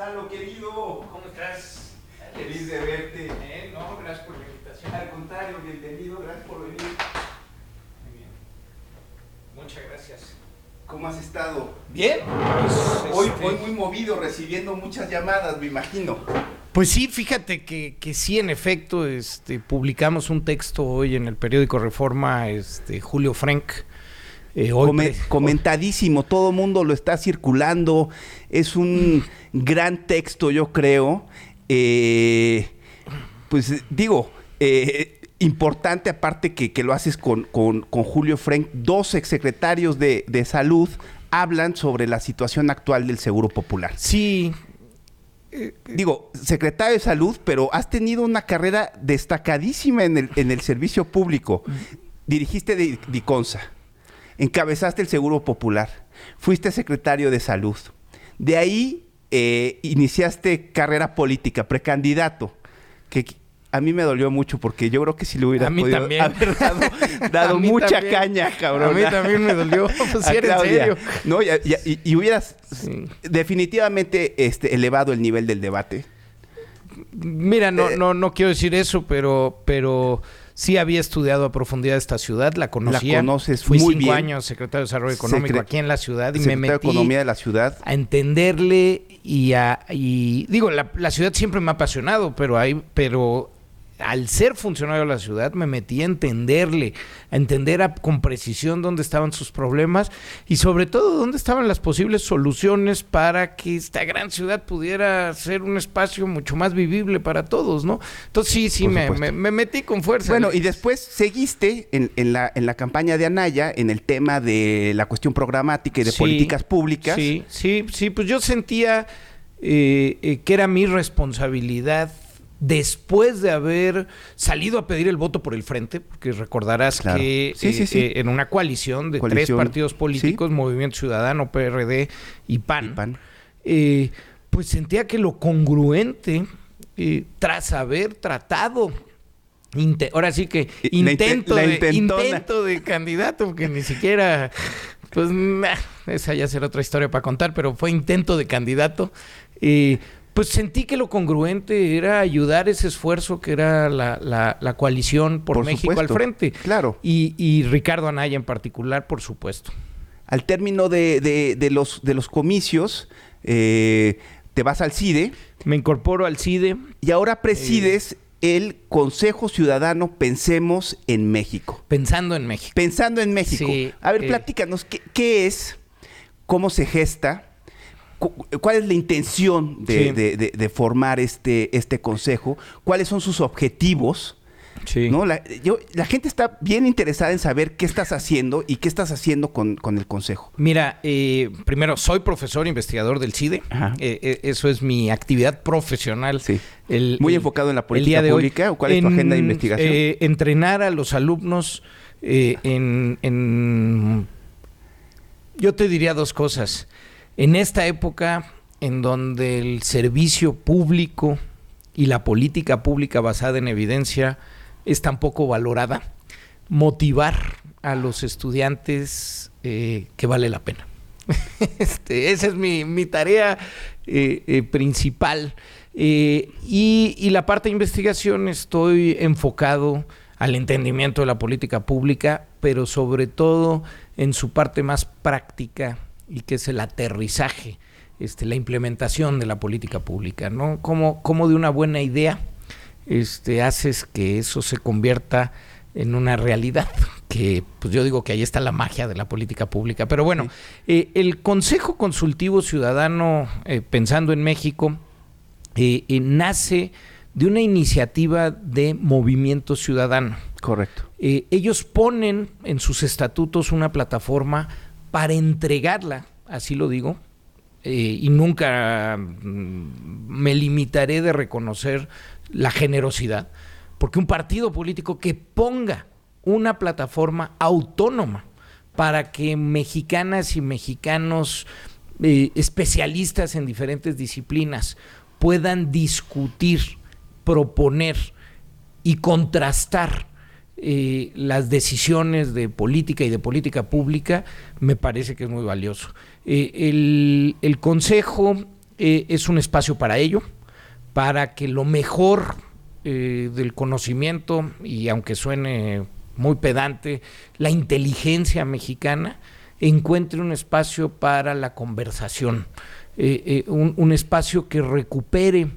Gonzalo, querido, ¿Cómo estás? feliz de verte. No, gracias por la invitación. Al contrario, bienvenido, gracias por venir. Muy bien. Muchas gracias. ¿Cómo has estado? Bien. Hoy muy movido, recibiendo muchas llamadas, me imagino. Pues sí, fíjate que sí, en efecto, publicamos un texto hoy en el periódico Reforma, Julio Frenk. Comentadísimo, todo mundo lo está circulando, es un gran texto, yo creo. Pues digo, importante, aparte que lo haces con Julio Frenk. Dos exsecretarios de salud hablan sobre la situación actual del Seguro Popular. Sí. Digo, secretario de salud, pero has tenido una carrera destacadísima en el servicio público. Dirigiste Diconsa, encabezaste el Seguro Popular, fuiste secretario de salud. De ahí iniciaste carrera política, precandidato, que a mí me dolió mucho porque yo creo que si le hubieras podido haber dado mucha caña, cabrón. A mí también me dolió, pues si era en serio. No, y hubieras definitivamente elevado el nivel del debate. Mira, no quiero decir eso, pero sí había estudiado a profundidad esta ciudad, la conocía. La conoces Fui muy 5 bien. años secretario de Desarrollo Económico aquí en la ciudad y me metí de Economía de la ciudad. A entenderle y digo, la ciudad siempre me ha apasionado, pero al ser funcionario de la ciudad me metí a entenderle, con precisión dónde estaban sus problemas y sobre todo dónde estaban las posibles soluciones para que esta gran ciudad pudiera ser un espacio mucho más vivible para todos, ¿no? Entonces sí, me metí con fuerza. Bueno, y después seguiste en la campaña de Anaya en el tema de la cuestión programática y de políticas públicas. Sí, pues yo sentía que era mi responsabilidad después de haber salido a pedir el voto por el Frente, porque recordarás que en una coalición de 3 partidos políticos, Movimiento Ciudadano, PRD y PAN, pues sentía que lo congruente, tras haber tratado, ahora sí que intento de candidato, porque ni siquiera, pues esa ya será otra historia para contar, pero fue intento de candidato, pues sentí que lo congruente era ayudar ese esfuerzo que era la coalición por México supuesto, al frente. Claro. Y Ricardo Anaya en particular, por supuesto. Al término de los comicios, te vas al CIDE. Me incorporo al CIDE. Y ahora presides el Consejo Ciudadano Pensemos en México. Pensando en México. Pensando en México. Sí, a ver, platícanos, ¿qué es? ¿Cómo se gesta? ¿Cuál es la intención de formar este consejo? ¿Cuáles son sus objetivos? Sí. ¿No? La gente está bien interesada en saber qué estás haciendo y qué estás haciendo con el consejo. Mira, primero, soy profesor investigador del CIDE. Eso es mi actividad profesional. Sí. Muy enfocado en la política pública. ¿O cuál es tu agenda de investigación? Entrenar a los alumnos yo te diría 2 cosas. En esta época en donde el servicio público y la política pública basada en evidencia es tan poco valorada, motivar a los estudiantes que vale la pena. Esa es mi tarea principal. Y la parte de investigación estoy enfocado al entendimiento de la política pública, pero sobre todo en su parte más práctica, y que es el aterrizaje, la implementación de la política pública, ¿no? Cómo de una buena idea haces que eso se convierta en una realidad, que pues yo digo que ahí está la magia de la política pública. Pero bueno, el Consejo Consultivo Ciudadano Pensando en México nace de una iniciativa de Movimiento Ciudadano. Correcto. Ellos ponen en sus estatutos una plataforma para entregarla, así lo digo, y nunca me limitaré de reconocer la generosidad, porque un partido político que ponga una plataforma autónoma para que mexicanas y mexicanos especialistas en diferentes disciplinas puedan discutir, proponer y contrastar las decisiones de política y de política pública, me parece que es muy valioso. El Consejo es un espacio para ello, para que lo mejor del conocimiento, y aunque suene muy pedante, la inteligencia mexicana encuentre un espacio para la conversación, un espacio que recupere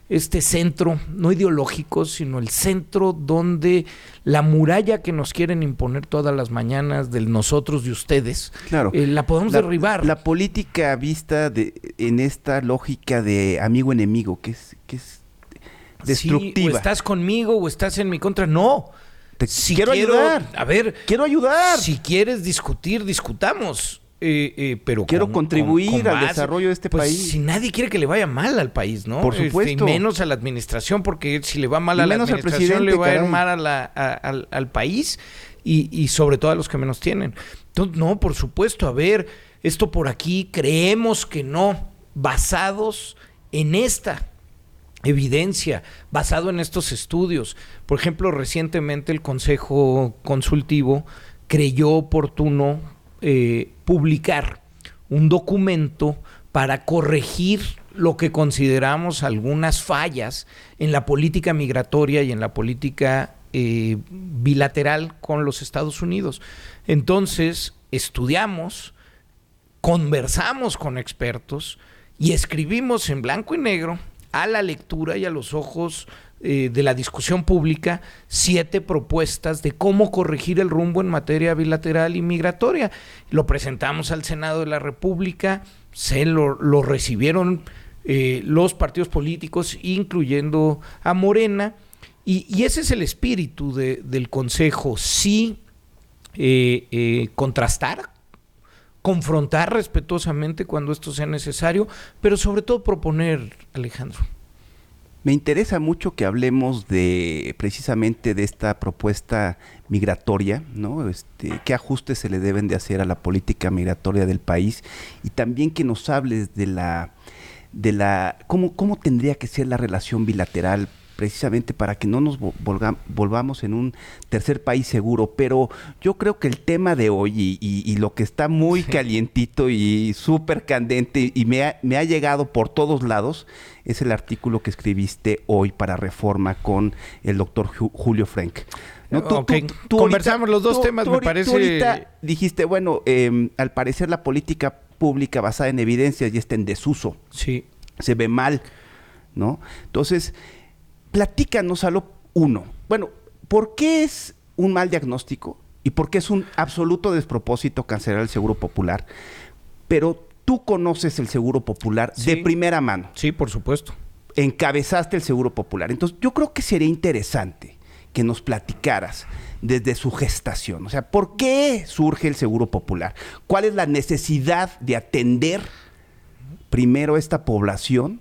este centro, no ideológico, sino el centro donde la muralla que nos quieren imponer todas las mañanas del nosotros y ustedes, claro, la podemos derribar. La política vista en esta lógica de amigo-enemigo, que es destructiva. Sí, o estás conmigo o estás en mi contra. No. Quiero ayudar. A ver. Quiero ayudar. Si quieres discutir, discutamos. Pero quiero contribuir al desarrollo de este país. Si nadie quiere que le vaya mal al país, ¿no? Por supuesto. Y menos a la administración, porque si le va mal a la administración, le va a ir mal al país y sobre todo a los que menos tienen. Entonces, no, por supuesto, a ver, esto por aquí, creemos que no, basados en esta evidencia, basado en estos estudios. Por ejemplo, recientemente el Consejo Consultivo creyó oportuno publicar un documento para corregir lo que consideramos algunas fallas en la política migratoria y en la política bilateral con los Estados Unidos. Entonces, estudiamos, conversamos con expertos y escribimos en blanco y negro, a la lectura y a los ojos de la discusión pública, 7 propuestas de cómo corregir el rumbo en materia bilateral y migratoria. Lo presentamos al Senado de la República, lo recibieron los partidos políticos, incluyendo a Morena, y ese es el espíritu del Consejo: sí contrastar, confrontar respetuosamente cuando esto sea necesario, pero sobre todo proponer, Alejandro. Me interesa mucho que hablemos precisamente de esta propuesta migratoria, ¿no? ¿Qué ajustes se le deben de hacer a la política migratoria del país? Y también que nos hables cómo tendría que ser la relación bilateral, precisamente para que no nos volvamos en un tercer país seguro. Pero yo creo que el tema de hoy y lo que está muy calientito y súper candente y me ha llegado por todos lados es el artículo que escribiste hoy para Reforma con el doctor Julio Frenk. ¿No? Tú conversamos los dos temas, me parece. Tú ahorita dijiste, bueno, al parecer la política pública basada en evidencias ya está en desuso. Sí. Se ve mal, ¿no? Entonces, platícanos bueno, ¿por qué es un mal diagnóstico y por qué es un absoluto despropósito cancelar el Seguro Popular? Pero tú conoces el Seguro Popular de primera mano. Sí, por supuesto. Encabezaste el Seguro Popular. Entonces, yo creo que sería interesante que nos platicaras desde su gestación. O sea, ¿por qué surge el Seguro Popular? ¿Cuál es la necesidad de atender primero esta población?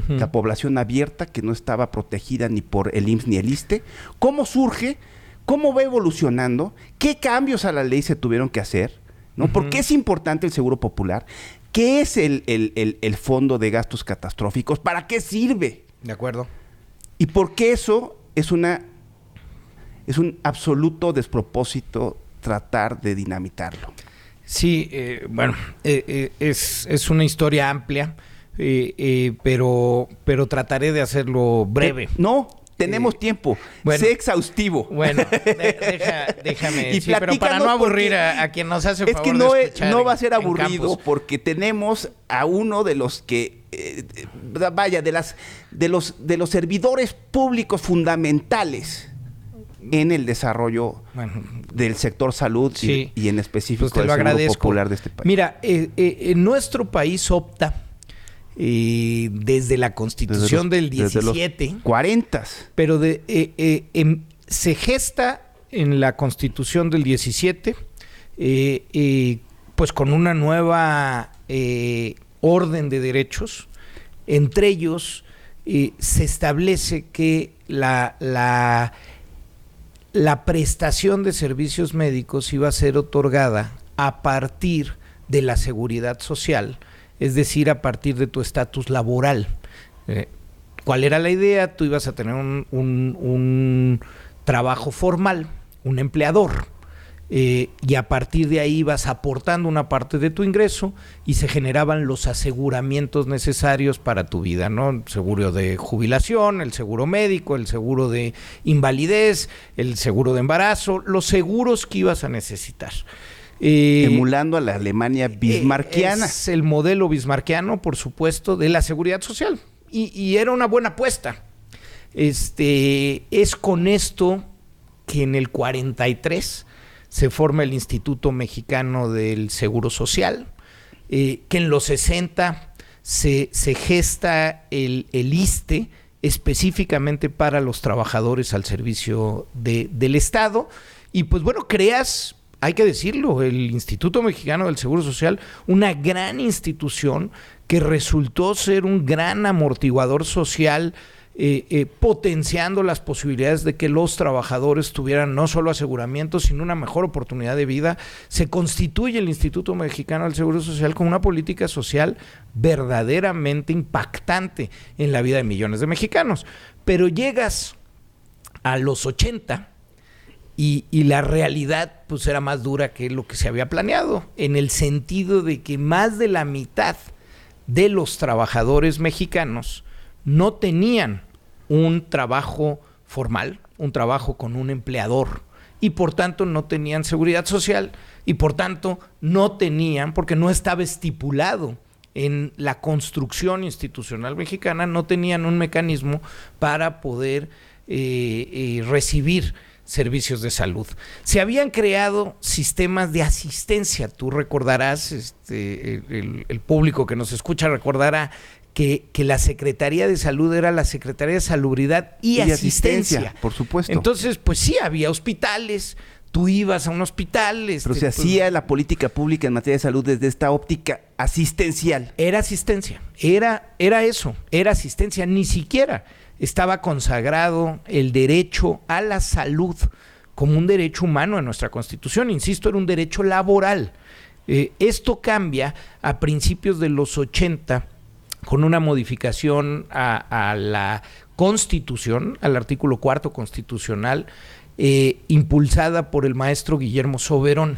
La población abierta que no estaba protegida ni por el IMSS ni el ISSSTE. ¿Cómo surge? ¿Cómo va evolucionando? ¿Qué cambios a la ley se tuvieron que hacer? ¿No? ¿Por qué es importante el Seguro Popular? ¿Qué es el Fondo de Gastos Catastróficos? ¿Para qué sirve? De acuerdo. ¿Y por qué eso es un absoluto despropósito tratar de dinamitarlo? Sí, bueno, es una historia amplia. Pero trataré de hacerlo breve. No, tenemos tiempo. Bueno, sé exhaustivo. Bueno, déjame. Y sí, pero para no aburrir a quien nos hace favor de escuchar. No va a ser aburrido porque tenemos a uno de los que, de los servidores públicos fundamentales en el desarrollo del sector salud y en específico del Seguro Popular de este país. Mira, nuestro país opta desde la Constitución del 17, desde los 40, pero se gesta en la Constitución del 17, pues con una nueva orden de derechos. Entre ellos se establece que la prestación de servicios médicos iba a ser otorgada a partir de la seguridad social, es decir, a partir de tu estatus laboral. ¿Cuál era la idea? Tú ibas a tener un trabajo formal, un empleador, y a partir de ahí ibas aportando una parte de tu ingreso y se generaban los aseguramientos necesarios para tu vida, ¿no? El seguro de jubilación, el seguro médico, el seguro de invalidez, el seguro de embarazo, los seguros que ibas a necesitar. Emulando a la Alemania bismarckiana. Es el modelo bismarckiano, por supuesto, de la seguridad social. Y era una buena apuesta. Es con esto que en el 43 se forma el Instituto Mexicano del Seguro Social, que en los 60 se gesta el ISSSTE específicamente para los trabajadores al servicio del Estado. Y pues bueno, creas, hay que decirlo, el Instituto Mexicano del Seguro Social, una gran institución que resultó ser un gran amortiguador social, potenciando las posibilidades de que los trabajadores tuvieran no solo aseguramiento, sino una mejor oportunidad de vida. Se constituye el Instituto Mexicano del Seguro Social con una política social verdaderamente impactante en la vida de millones de mexicanos. Pero llegas a los 80 y la realidad pues era más dura que lo que se había planeado, en el sentido de que más de la mitad de los trabajadores mexicanos no tenían un trabajo formal, un trabajo con un empleador, y por tanto no tenían seguridad social, y por tanto no tenían, porque no estaba estipulado en la construcción institucional mexicana, no tenían un mecanismo para poder recibir servicios de salud. Se habían creado sistemas de asistencia. Tú recordarás, el público que nos escucha recordará que la Secretaría de Salud era la Secretaría de Salubridad y Asistencia. Por supuesto. Entonces, pues sí, había hospitales, tú ibas a un hospital. Pero se hacía la política pública en materia de salud desde esta óptica asistencial. Era asistencia, era eso, era asistencia, ni siquiera estaba consagrado el derecho a la salud como un derecho humano en nuestra Constitución. Insisto, era un derecho laboral. Esto cambia a principios de los 80 con una modificación a la Constitución, al artículo 4 constitucional, impulsada por el maestro Guillermo Soberón,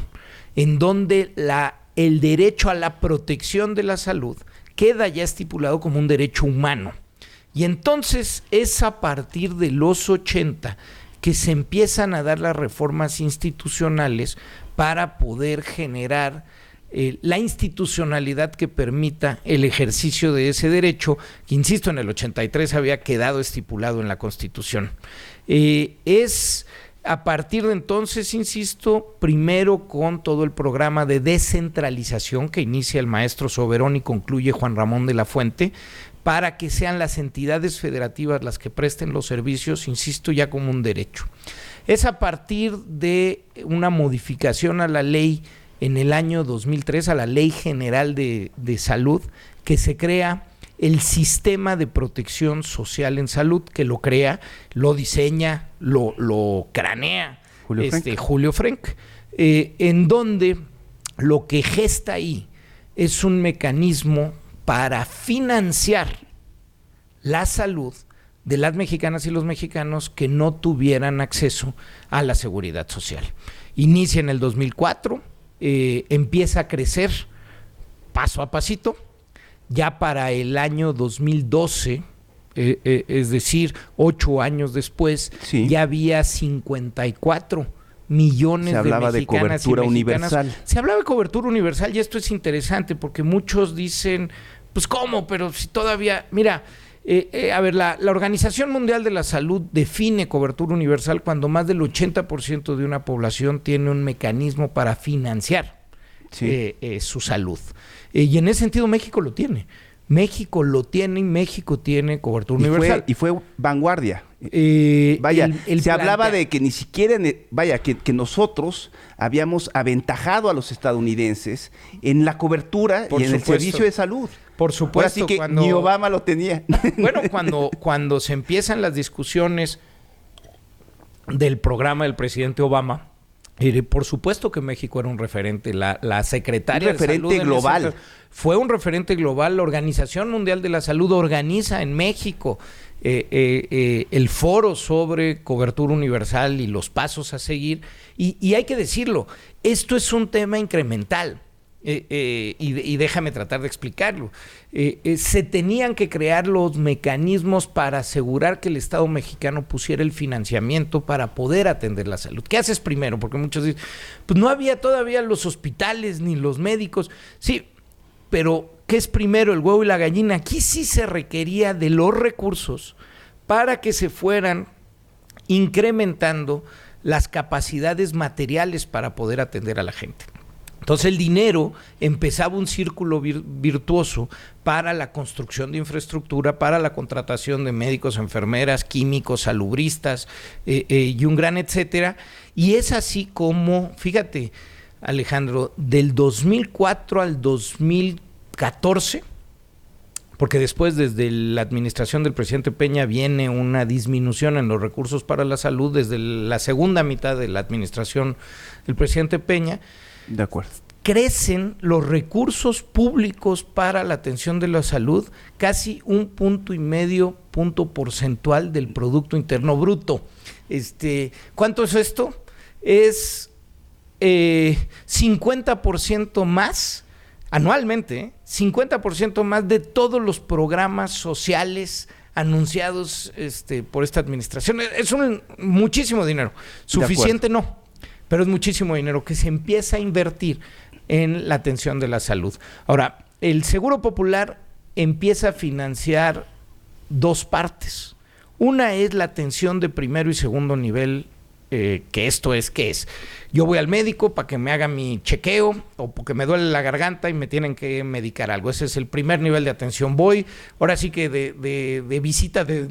en donde el derecho a la protección de la salud queda ya estipulado como un derecho humano. Y entonces es a partir de los 80 que se empiezan a dar las reformas institucionales para poder generar la institucionalidad que permita el ejercicio de ese derecho, que insisto, en el 83 había quedado estipulado en la Constitución. Es a partir de entonces, insisto, primero con todo el programa de descentralización que inicia el maestro Soberón y concluye Juan Ramón de la Fuente, para que sean las entidades federativas las que presten los servicios, insisto, ya como un derecho. Es a partir de una modificación a la ley en el año 2003, a la Ley General de Salud, que se crea el Sistema de Protección Social en Salud, que lo crea, lo diseña, lo cranea Julio Frenk, en donde lo que gesta ahí es un mecanismo para financiar la salud de las mexicanas y los mexicanos que no tuvieran acceso a la seguridad social. Inicia en el 2004, empieza a crecer paso a pasito. Ya para el año 2012, es decir, 8 años después, sí, ya había 54 millones de mexicanas. Se hablaba de cobertura universal. Se hablaba de cobertura universal, y esto es interesante porque muchos dicen, pues ¿cómo? Pero si todavía, mira, a ver, la Organización Mundial de la Salud define cobertura universal cuando más del 80% de una población tiene un mecanismo para financiar su salud. Y en ese sentido México lo tiene. México lo tiene y México tiene cobertura universal. Y fue vanguardia. Se hablaba de que ni siquiera, que nosotros habíamos aventajado a los estadounidenses en la cobertura y en el servicio de salud. Por supuesto. Así que ni Obama lo tenía. Bueno, cuando se empiezan las discusiones del programa del presidente Obama, por supuesto que México era un referente. La secretaria de Salud global. Fue un referente global. La Organización Mundial de la Salud organiza en México el foro sobre cobertura universal y los pasos a seguir. Y hay que decirlo, esto es un tema incremental. Y déjame tratar de explicarlo. Se tenían que crear los mecanismos para asegurar que el Estado mexicano pusiera el financiamiento para poder atender la salud. ¿Qué haces primero? Porque muchos dicen, pues no había todavía los hospitales ni los médicos. Sí, pero ¿qué es primero, el huevo y la gallina? Aquí sí se requería de los recursos para que se fueran incrementando las capacidades materiales para poder atender a la gente. Entonces el dinero empezaba un círculo virtuoso para la construcción de infraestructura, para la contratación de médicos, enfermeras, químicos, salubristas y un gran etcétera. Y es así como, fíjate, Alejandro, del 2004 al 2014, porque después desde la administración del presidente Peña viene una disminución en los recursos para la salud desde la segunda mitad de la administración del presidente Peña. De acuerdo. Crecen los recursos públicos para la atención de la salud casi 1.5 punto porcentual del Producto Interno Bruto. ¿Cuánto es esto? Es 50% más anualmente, 50% más de todos los programas sociales anunciados por esta administración. Es muchísimo dinero. Suficiente no, pero es muchísimo dinero que se empieza a invertir en la atención de la salud. Ahora, el Seguro Popular empieza a financiar dos partes. Una es la atención de primero y segundo nivel, que esto es, ¿qué es? Yo voy al médico para que me haga mi chequeo o porque me duele la garganta y me tienen que medicar algo. Ese es el primer nivel de atención. Voy, ahora sí que de visita de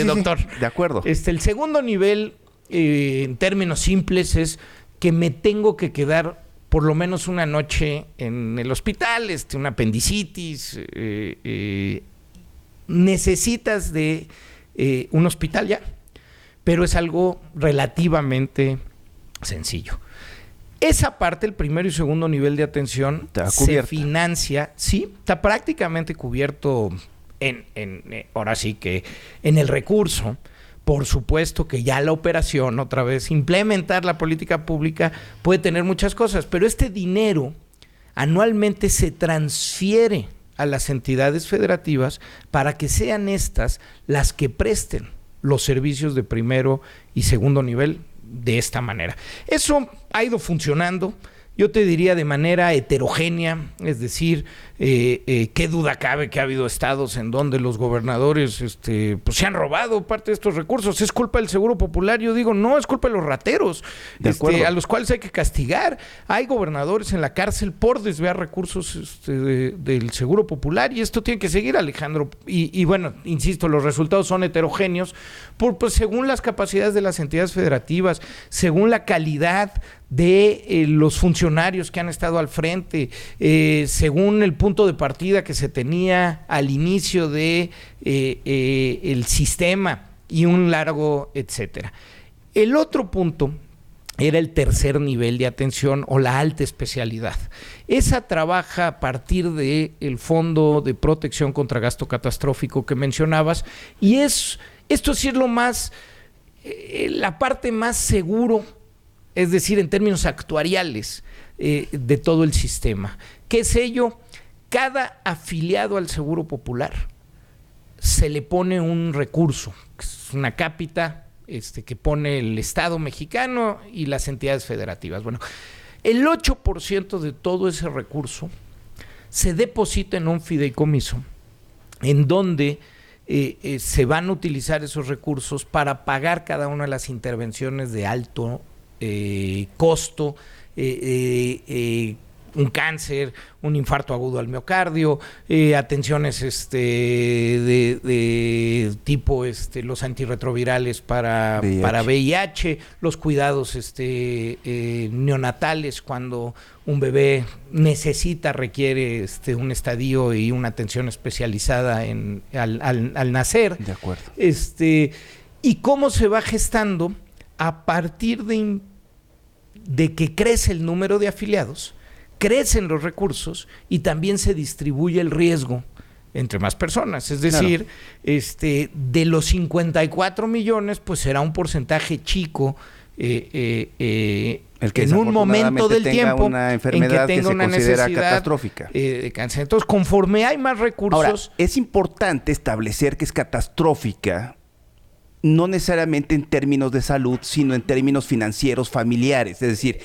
doctor. Sí, de acuerdo. El segundo nivel, en términos simples, es que me tengo que quedar por lo menos una noche en el hospital, una apendicitis, necesitas de un hospital ya, pero es algo relativamente sencillo. Esa parte, el primero y segundo nivel de atención, se financia, sí, está prácticamente cubierto ahora sí que en el recurso. Por supuesto que ya la operación, otra vez, implementar la política pública puede tener muchas cosas, pero este dinero anualmente se transfiere a las entidades federativas para que sean estas las que presten los servicios de primero y segundo nivel de esta manera. Eso ha ido funcionando, yo te diría de manera heterogénea, es decir, qué duda cabe que ha habido estados en donde los gobernadores pues se han robado parte de estos recursos. ¿Es culpa del Seguro Popular? Yo digo, no, es culpa de los rateros, a los cuales hay que castigar. Hay gobernadores en la cárcel por desviar recursos del Seguro Popular y esto tiene que seguir, Alejandro. Y bueno, insisto, los resultados son heterogéneos pues, según las capacidades de las entidades federativas, según la calidad de los funcionarios que han estado al frente, según el punto de partida que se tenía al inicio de el sistema y un largo etcétera. El otro punto era el tercer nivel de atención o la alta especialidad. Esa trabaja a partir del Fondo de Protección contra Gasto Catastrófico que mencionabas y esto sí es lo más, la parte más seguro, es decir, en términos actuariales de todo el sistema. ¿Qué es ello? Cada afiliado al Seguro Popular se le pone un recurso, es una cápita que pone el Estado mexicano y las entidades federativas. Bueno, el 8% de todo ese recurso se deposita en un fideicomiso en donde se van a utilizar esos recursos para pagar cada una de las intervenciones de alto costo, un cáncer, un infarto agudo al miocardio, atenciones de tipo los antirretrovirales para VIH, los cuidados neonatales cuando un bebé requiere un estadio y una atención especializada al nacer. De acuerdo. Y cómo se va gestando a partir de que crece el número de afiliados, crecen los recursos y también se distribuye el riesgo entre más personas. Es decir, de los 54 millones, pues será un porcentaje chico el que en un momento del tiempo una enfermedad en que tenga que se una considera necesidad catastrófica. De cáncer. Entonces, conforme hay más recursos... Ahora, es importante establecer que es catastrófica, no necesariamente en términos de salud, sino en términos financieros, familiares. Es decir,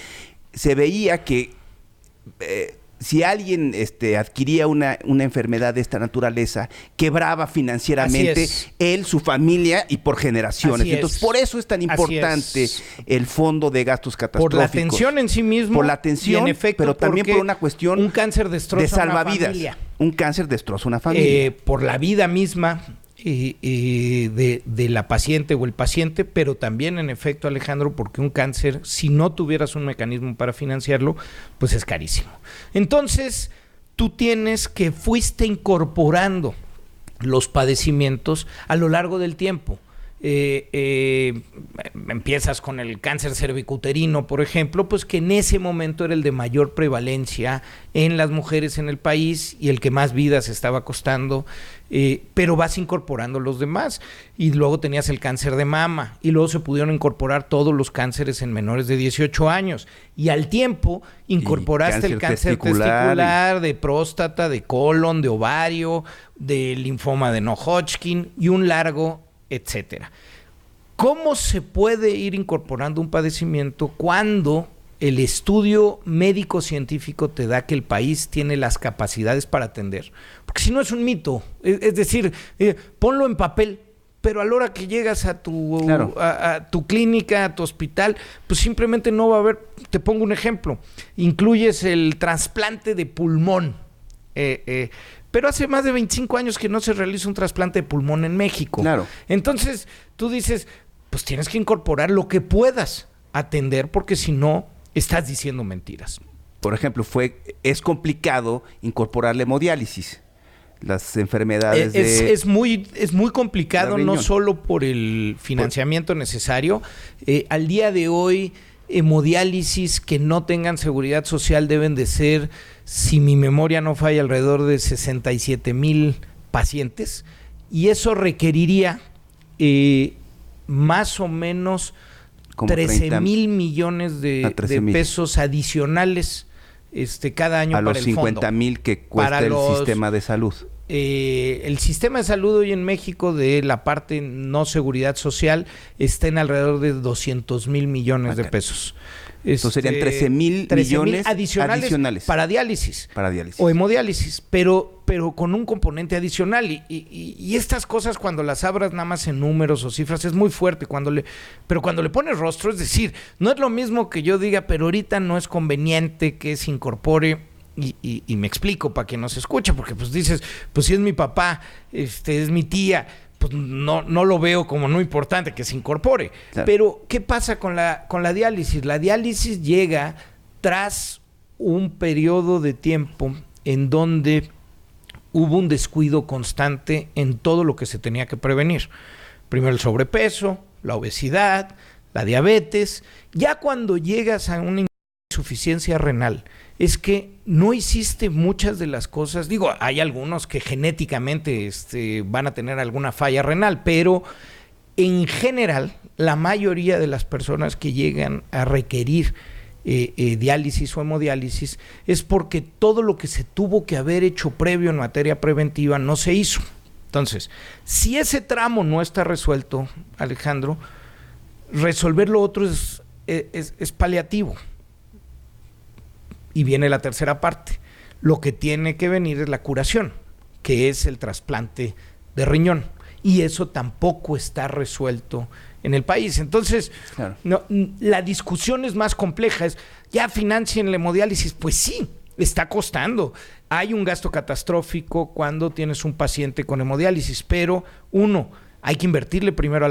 se veía que si alguien adquiría una enfermedad de esta naturaleza, quebraba financieramente él, su familia y por generaciones. Entonces, por eso es tan importante el fondo de gastos catastróficos. Por la atención en sí mismo. Por la atención, en efecto, pero también por una cuestión un cáncer destroza de salvavidas. una familia. Un cáncer destroza una familia. Por la vida misma de la paciente o el paciente, pero también, en efecto, Alejandro, porque un cáncer, si no tuvieras un mecanismo para financiarlo, pues es carísimo. Entonces, tú fuiste incorporando los padecimientos a lo largo del tiempo. Empiezas con el cáncer cervicuterino, por ejemplo, pues que en ese momento era el de mayor prevalencia en las mujeres en el país y el que más vidas estaba costando, pero vas incorporando los demás. Y luego tenías el cáncer de mama y luego se pudieron incorporar todos los cánceres en menores de 18 años y al tiempo incorporaste el cáncer testicular, de próstata, de colon, de ovario, de linfoma de No-Hodgkin y un largo etcétera. ¿Cómo se puede ir incorporando un padecimiento cuando el estudio médico-científico te da que el país tiene las capacidades para atender? Porque si no es un mito, es decir, ponlo en papel, pero a la hora que llegas a tu clínica, a tu hospital, pues simplemente no va a haber. Te pongo un ejemplo, incluyes el trasplante de pulmón, pero hace más de 25 años que no se realiza un trasplante de pulmón en México. Claro. Entonces, tú dices, pues tienes que incorporar lo que puedas atender, porque si no, estás diciendo mentiras. Por ejemplo, es complicado incorporar la hemodiálisis. Las enfermedades es muy complicado, no solo por el financiamiento necesario. Al día de hoy, hemodiálisis que no tengan seguridad social deben de ser, si mi memoria no falla, alrededor de 67,000 pacientes, y eso requeriría más o menos 13,000 millones de pesos adicionales cada año a para los el fondo. 50,000 que cuesta el sistema de salud. El sistema de salud hoy en México, de la parte no seguridad social, está en alrededor de 200,000 millones de pesos. Entonces serían 13,000 millones adicionales para diálisis. O hemodiálisis, pero con un componente adicional. Y estas cosas, cuando las abras nada más en números o cifras, es muy fuerte. Pero cuando le pones rostro, es decir, no es lo mismo que yo diga, pero ahorita no es conveniente que se incorpore. Y me explico para quien nos escucha, porque pues dices, pues si es mi papá, es mi tía, pues no lo veo como no importante que se incorpore. Claro. Pero, ¿qué pasa con la diálisis? La diálisis llega tras un periodo de tiempo en donde hubo un descuido constante en todo lo que se tenía que prevenir. Primero el sobrepeso, la obesidad, la diabetes. Ya cuando llegas a una insuficiencia renal, es que no hiciste muchas de las cosas. Digo, hay algunos que genéticamente van a tener alguna falla renal, pero en general, la mayoría de las personas que llegan a requerir diálisis o hemodiálisis es porque todo lo que se tuvo que haber hecho previo en materia preventiva no se hizo. Entonces, si ese tramo no está resuelto, Alejandro, resolver lo otro es paliativo. Y viene la tercera parte. Lo que tiene que venir es la curación, que es el trasplante de riñón. Y eso tampoco está resuelto en el país. Entonces, claro, la discusión es más compleja. ¿Ya financian la hemodiálisis? Pues sí, está costando. Hay un gasto catastrófico cuando tienes un paciente con hemodiálisis, pero hay que invertirle primero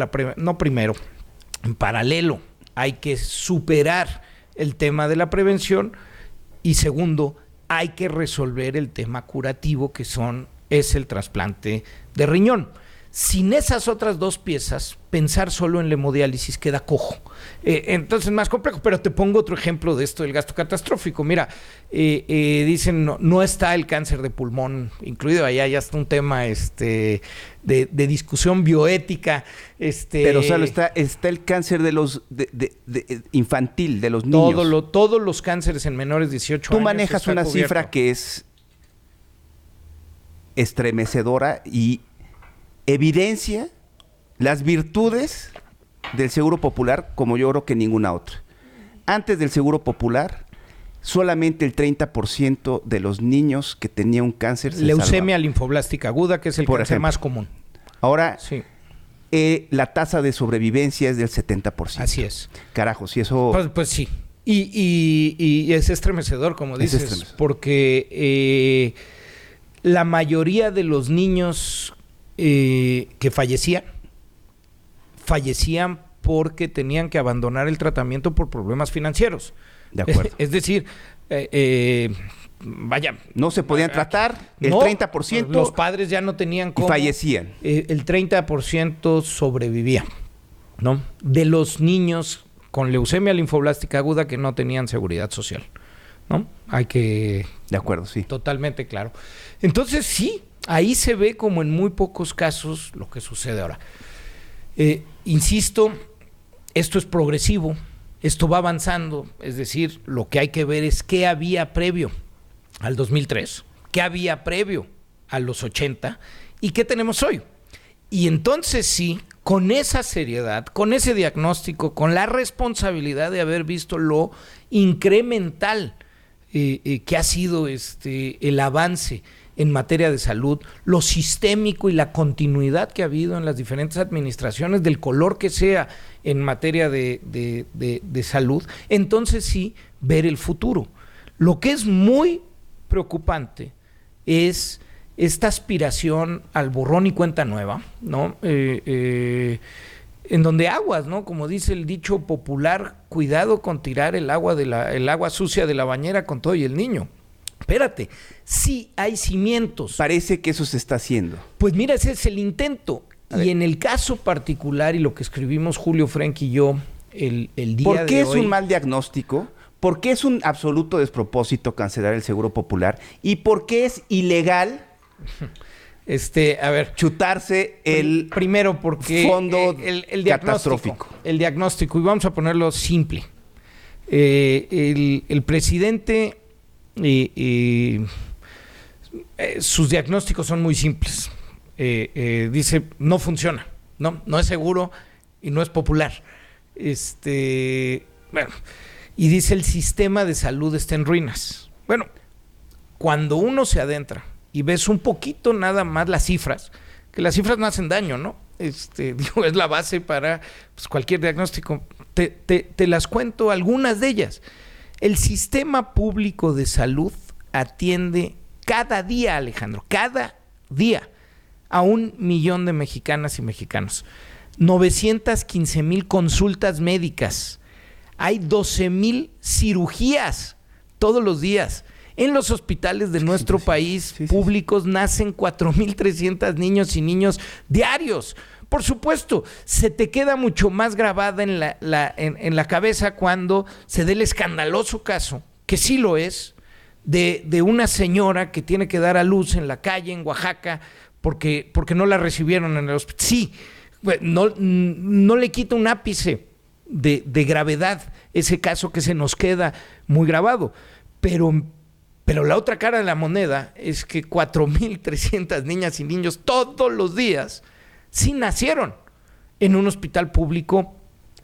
en paralelo, hay que superar el tema de la prevención. Y segundo, hay que resolver el tema curativo, que es el trasplante de riñón. Sin esas otras dos piezas, pensar solo en la hemodiálisis queda cojo. Entonces es más complejo, pero te pongo otro ejemplo de esto del gasto catastrófico. Mira, dicen no está el cáncer de pulmón incluido, allá ya está un tema de discusión bioética. Pero solo está el cáncer de los infantil, de los niños. Todos los cánceres en menores de 18 años. Tú manejas una cubierto. cifra que es estremecedora y evidencia las virtudes del Seguro Popular como yo creo que ninguna otra. Antes del Seguro Popular, solamente el 30% de los niños que tenían un cáncer se leucemia salvaban. linfoblástica aguda, que es el Por cáncer ejemplo. más común. Ahora, Sí, la tasa de sobrevivencia es del 70%. así es. Carajo, si eso... Pues sí. Y es estremecedor, como dices, estremecedor. porque la mayoría de los niños que fallecían porque tenían que abandonar el tratamiento por problemas financieros. De acuerdo. Es decir, vaya. No se podían tratar, el No, 30%... Los padres ya no tenían y cómo. fallecían. El 30% sobrevivía, ¿no? De los niños con leucemia linfoblástica aguda que no tenían seguridad social, ¿no? Hay que... De acuerdo, sí. Totalmente claro. Entonces, sí, ahí se ve como en muy pocos casos lo que sucede ahora. Insisto, esto es progresivo, esto va avanzando, es decir, lo que hay que ver es qué había previo al 2003, qué había previo a los 80 y qué tenemos hoy. Y entonces sí, con esa seriedad, con ese diagnóstico, con la responsabilidad de haber visto lo incremental que ha sido el avance en materia de salud, lo sistémico y la continuidad que ha habido en las diferentes administraciones, del color que sea en materia de salud, entonces sí, ver el futuro. Lo que es muy preocupante es esta aspiración al borrón y cuenta nueva, ¿no? En donde aguas, ¿no? Como dice el dicho popular, cuidado con tirar el agua sucia de la bañera con todo y el niño. Espérate, sí hay cimientos. Parece que eso se está haciendo. Pues mira, ese es el intento. Y en el caso particular, y lo que escribimos Julio Frenk y yo el día de hoy... ¿Por qué es un mal diagnóstico? ¿Por qué es un absoluto despropósito cancelar el Seguro Popular? ¿Y por qué es ilegal a ver, chutarse el primero porque fondo el catastrófico? El diagnóstico, y vamos a ponerlo simple. El presidente, sus diagnósticos son muy simples. Dice, no funciona, no es seguro y no es popular. Bueno, y dice, el sistema de salud está en ruinas. Bueno, cuando uno se adentra y ves un poquito nada más las cifras, que las cifras no hacen daño, ¿no? Es la base para cualquier diagnóstico. Te las cuento algunas de ellas. El sistema público de salud atiende cada día, Alejandro, cada día a 1 millón de mexicanas y mexicanos. 915,000 consultas médicas. Hay 12,000 cirugías todos los días. En los hospitales de nuestro país públicos nacen 4,300 niños y niños diarios. Por supuesto, se te queda mucho más grabada en la cabeza cuando se dé el escandaloso caso, que sí lo es, de una señora que tiene que dar a luz en la calle en Oaxaca porque no la recibieron en el hospital. Sí, no le quita un ápice de gravedad ese caso que se nos queda muy grabado, pero la otra cara de la moneda es que 4,300 niñas y niños todos los días sí nacieron en un hospital público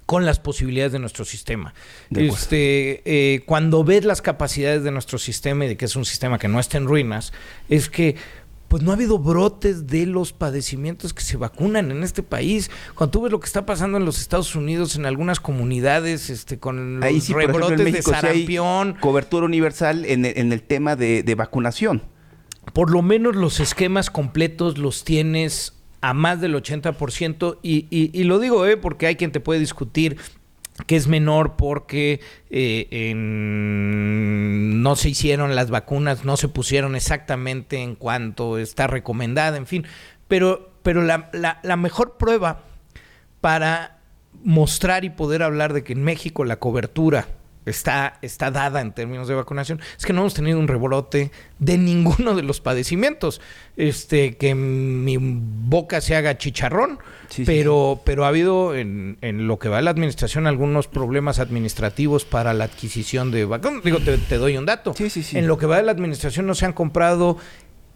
con las posibilidades de nuestro sistema. Cuando ves las capacidades de nuestro sistema y de que es un sistema que no está en ruinas, es que pues no ha habido brotes de los padecimientos que se vacunan en este país. Cuando tú ves lo que está pasando en los Estados Unidos, en algunas comunidades, con los sí, rebrotes por ejemplo, en México, de sarampión. Sí hay cobertura universal en el tema de vacunación. Por lo menos los esquemas completos los tienes a más del 80%. Y lo digo, porque hay quien te puede discutir que es menor porque no se hicieron las vacunas, no se pusieron exactamente en cuanto está recomendada, en fin. Pero la mejor prueba para mostrar y poder hablar de que en México la cobertura está dada en términos de vacunación es que no hemos tenido un rebrote de ninguno de los padecimientos. Que mi boca se haga chicharrón, pero ha habido en lo que va de la administración algunos problemas administrativos para la adquisición de vacunas. Digo, te doy un dato. En lo que va de la administración no se han comprado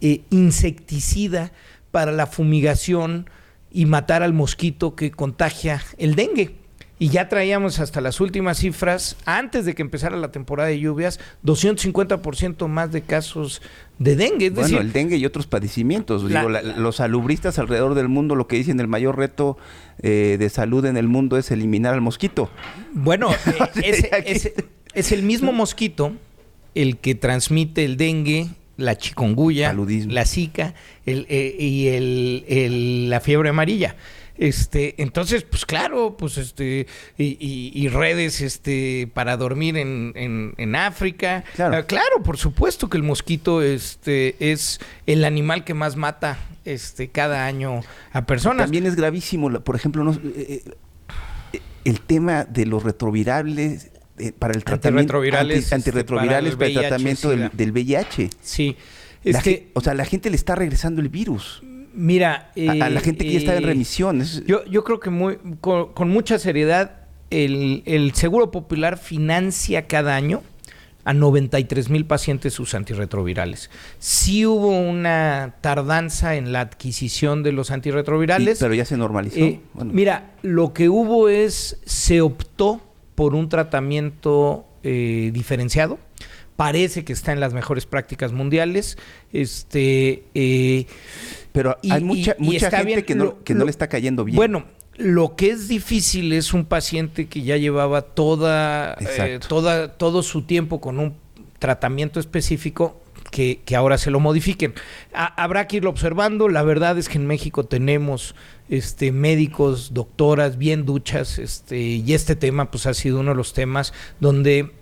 insecticida para la fumigación y matar al mosquito que contagia el dengue. Y ya traíamos hasta las últimas cifras, antes de que empezara la temporada de lluvias, 250% más de casos de dengue. Es decir, el dengue y otros padecimientos. Los salubristas alrededor del mundo lo que dicen, el mayor reto de salud en el mundo es eliminar al mosquito. Bueno, es el mismo mosquito el que transmite el dengue, la chikungunya, paludismo, la zika y la fiebre amarilla. Entonces, pues claro, pues y redes para dormir en África. Claro, por supuesto que el mosquito es el animal que más mata cada año a personas. También es gravísimo, por ejemplo, el tema de los retrovirales para el tratamiento antirretrovirales para el tratamiento del VIH. Sí. La gente le está regresando el virus. Mira, a la gente que ya está en remisión. Yo creo que con mucha seriedad el Seguro Popular financia cada año a 93,000 pacientes sus antirretrovirales. Sí hubo una tardanza en la adquisición de los antirretrovirales. Sí, pero ya se normalizó. Mira, lo que hubo se optó por un tratamiento diferenciado. Parece que está en las mejores prácticas mundiales. Pero hay mucha gente que no le está cayendo bien. Bueno, lo que es difícil es un paciente que ya llevaba todo su tiempo con un tratamiento específico que ahora se lo modifiquen. Habrá que irlo observando. La verdad es que en México tenemos médicos, doctoras bien duchas, y este tema pues ha sido uno de los temas donde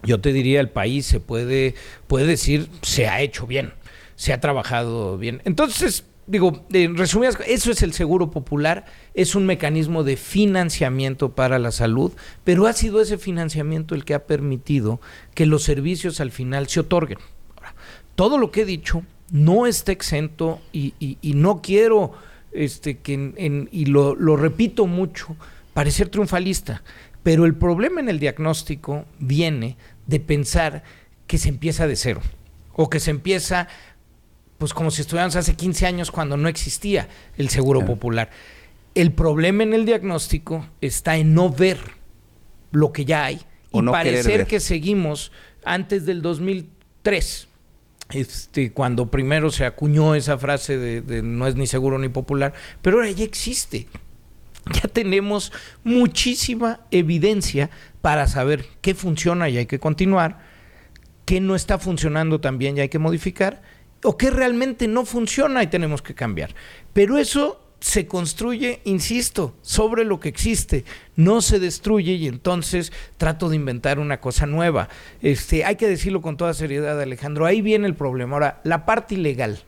yo te diría el país se puede decir se ha hecho bien, se ha trabajado bien. Entonces, digo, en resumidas, eso es el Seguro Popular, es un mecanismo de financiamiento para la salud, pero ha sido ese financiamiento el que ha permitido que los servicios al final se otorguen. Ahora, todo lo que he dicho no está exento y no quiero y lo repito mucho, parecer triunfalista, pero el problema en el diagnóstico viene de pensar que se empieza de cero o que se empieza pues como si estuviéramos hace 15 años cuando no existía el Seguro Popular. El problema en el diagnóstico está en no ver lo que ya hay y no parecer que seguimos antes del 2003, cuando primero se acuñó esa frase de no es ni seguro ni popular, pero ahora ya existe. Ya tenemos muchísima evidencia para saber qué funciona y hay que continuar, qué no está funcionando también y hay que modificar, o qué realmente no funciona y tenemos que cambiar. Pero eso se construye, insisto, sobre lo que existe, no se destruye y entonces trato de inventar una cosa nueva. Hay que decirlo con toda seriedad, Alejandro, ahí viene el problema. Ahora, la parte ilegal,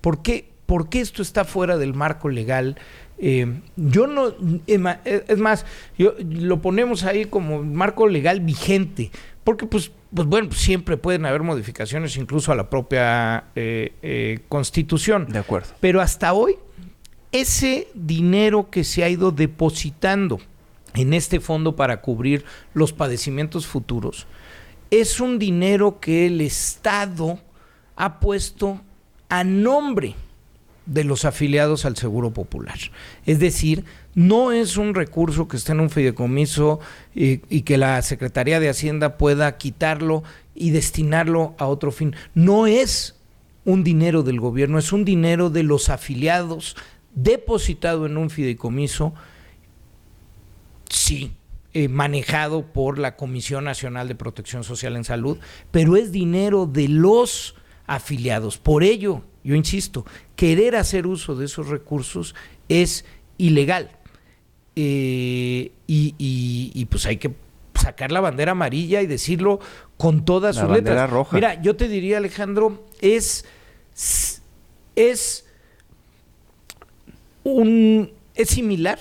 ¿por qué esto está fuera del marco legal? Yo no, es más, lo ponemos ahí como marco legal vigente, porque pues bueno, siempre pueden haber modificaciones incluso a la propia Constitución. De acuerdo. Pero hasta hoy, ese dinero que se ha ido depositando en este fondo para cubrir los padecimientos futuros, es un dinero que el Estado ha puesto a nombre de los afiliados al Seguro Popular. Es decir, no es un recurso que esté en un fideicomiso y que la Secretaría de Hacienda pueda quitarlo y destinarlo a otro fin. No es un dinero del gobierno, es un dinero de los afiliados depositado en un fideicomiso, sí, manejado por la Comisión Nacional de Protección Social en Salud, pero es dinero de los afiliados. Por ello, yo insisto, querer hacer uso de esos recursos es ilegal. Y pues hay que sacar la bandera amarilla y decirlo con todas sus letras. La bandera roja. Mira, yo te diría, Alejandro, es similar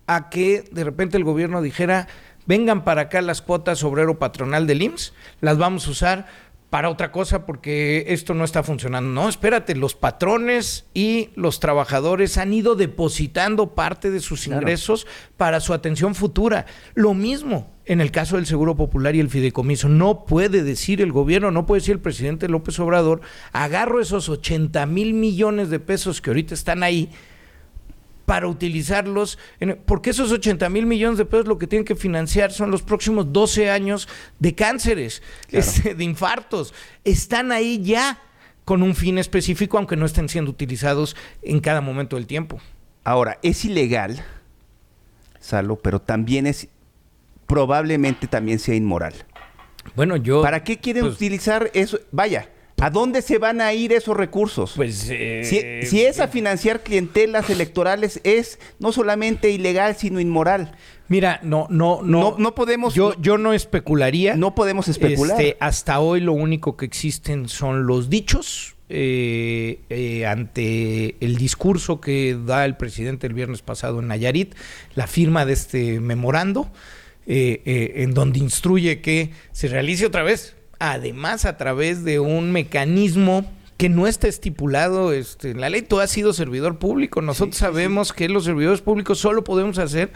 a que de repente el gobierno dijera, vengan para acá las cuotas obrero patronal del IMSS, las vamos a usar para otra cosa porque esto no está funcionando. No, espérate, los patrones y los trabajadores han ido depositando parte de sus ingresos para su atención futura. Lo mismo en el caso del Seguro Popular y el fideicomiso. No puede decir el gobierno, no puede decir el presidente López Obrador, agarro esos 80,000 millones de pesos que ahorita están ahí para utilizarlos, porque esos 80,000 millones de pesos lo que tienen que financiar son los próximos 12 años de cánceres, de infartos. Están ahí ya con un fin específico, aunque no estén siendo utilizados en cada momento del tiempo. Ahora, es ilegal, Salo, pero también probablemente también sea inmoral. Bueno, ¿Para qué quieren utilizar eso? Vaya, ¿a dónde se van a ir esos recursos? Pues si es a financiar clientelas electorales, es no solamente ilegal, sino inmoral. Mira, no podemos. Yo no especularía. No podemos especular. Hasta hoy lo único que existen son los dichos ante el discurso que da el presidente el viernes pasado en Nayarit, la firma de este memorando, en donde instruye que se realice otra vez. Además, a través de un mecanismo que no está estipulado en la ley. Tú has sido servidor público. Nosotros sabemos que los servidores públicos solo podemos hacer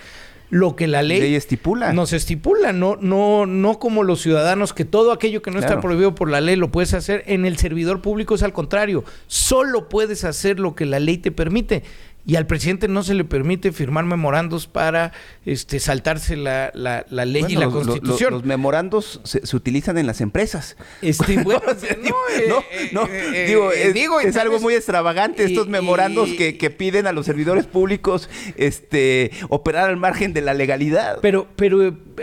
lo que la ley estipula. Nos estipula, no como los ciudadanos, que todo aquello que no está prohibido por la ley lo puedes hacer. En el servidor público es al contrario. Solo puedes hacer lo que la ley te permite. Y al presidente no se le permite firmar memorandos para saltarse la ley y la Constitución. Los memorandos se utilizan en las empresas. Es algo muy extravagante estos memorandos que piden a los servidores públicos operar al margen de la legalidad. Pero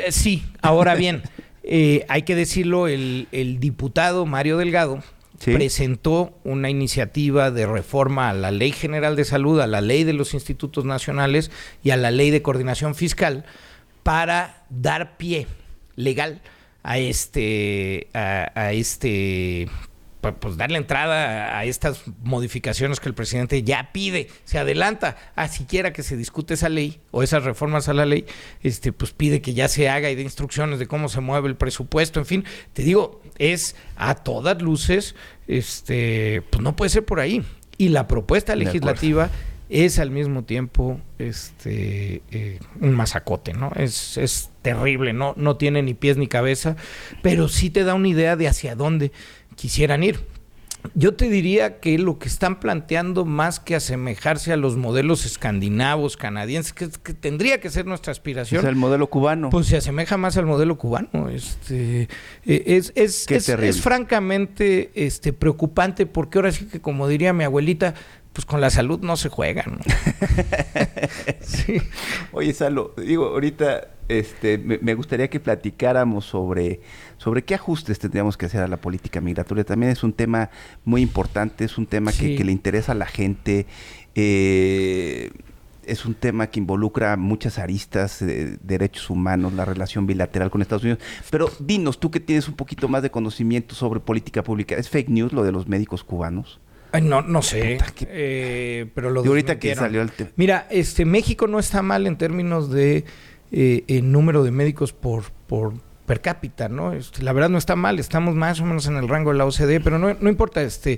sí, ahora bien, hay que decirlo, el diputado Mario Delgado presentó una iniciativa de reforma a la Ley General de Salud, a la Ley de los Institutos Nacionales y a la Ley de Coordinación Fiscal para dar pie legal a pues darle entrada a estas modificaciones que el presidente ya pide, se adelanta a siquiera que se discute esa ley o esas reformas a la ley, pues pide que ya se haga y dé instrucciones de cómo se mueve el presupuesto, en fin, te digo, es a todas luces, pues no puede ser por ahí. Y la propuesta legislativa es al mismo tiempo un masacote, ¿no? Es terrible, no tiene ni pies ni cabeza, pero sí te da una idea de hacia dónde quisieran ir. Yo te diría que lo que están planteando, más que asemejarse a los modelos escandinavos, canadienses, que tendría que ser nuestra aspiración. Es el modelo cubano. Pues se asemeja más al modelo cubano. Es francamente preocupante, porque ahora sí que, como diría mi abuelita, pues con la salud no se juega, ¿no? Sí. Oye, Salo, ahorita me gustaría que platicáramos sobre qué ajustes tendríamos que hacer a la política migratoria. También es un tema muy importante, es un tema que le interesa a la gente, es un tema que involucra muchas aristas, derechos humanos, la relación bilateral con Estados Unidos. Pero dinos, tú que tienes un poquito más de conocimiento sobre política pública, ¿es fake news lo de los médicos cubanos? Ay, no sé, pero lo ahorita que salió el tema. Mira, México no está mal en términos de el número de médicos por per cápita, ¿no? La verdad no está mal, estamos más o menos en el rango de la OCDE, pero no importa, Pero